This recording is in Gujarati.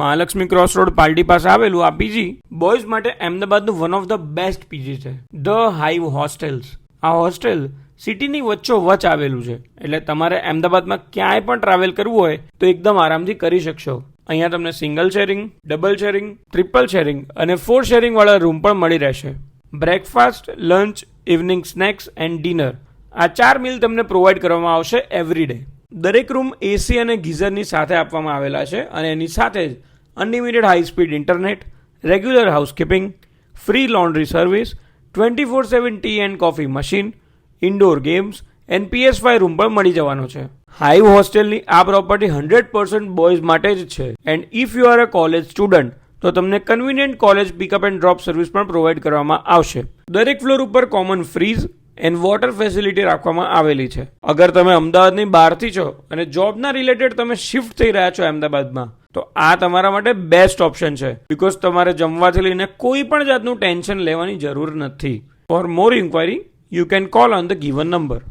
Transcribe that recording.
મહાલક્ષ્મી ક્રોસ રોડ પાલડી પાસે આવેલું આ પીજી બોયઝ માટે અમદાવાદનું one of the best PG છે, ધ હાઈવ હોસ્ટેલ્સ. આ હોસ્ટેલ સિટીની વચ્ચોવચ્ચ આવેલું છે, એટલે તમારે અમદાવાદમાં ક્યાંય પણ ટ્રાવેલ કરવું હોય તો એકદમ આરામથી કરી શકશો. અહીંયા તમને single sharing, double sharing, triple sharing અને 4 શેરિંગ વાળા રૂમ પણ મળી રહેશે. Breakfast, lunch, evening snacks and dinner આ 4 મીલ તમને પ્રોવાઈડ કરવામાં આવશે એવરી ડે. દરેક રૂમ એસી અને ગીઝરની સાથે આપવામાં આવેલા છે અને એની સાથે જ unlimited high speed internet, regular housekeeping, free laundry service, 24/7 T and coffee machine, indoor games and PS5 room પણ મળી જવાનો છે. હાઈવ હોસ્ટેલની આ પ્રોપર્ટી 100% બોયઝ માટે જ છે and if you are a college student તો તમને convenient college pickup and drop service પણ પ્રોવાઈડ કરવામાં આવશે. દરેક ફ્લોર ઉપર common fridge and water facility રાખવામાં આવેલી છે. અગર તમે અમદાવાદની બહારથી છો અને જોબના રિલેટેડ તમે શિફ્ટ થઈ રહ્યા છો અમદાવાદમાં તો આ તમારા માટે બેસ્ટ ઓપ્શન છે, બીકોઝ તમારે જમવાથી લઈને કોઈ પણ જાતનું ટેન્શન લેવાની જરૂર નથી. For more inquiry you can call on the given number.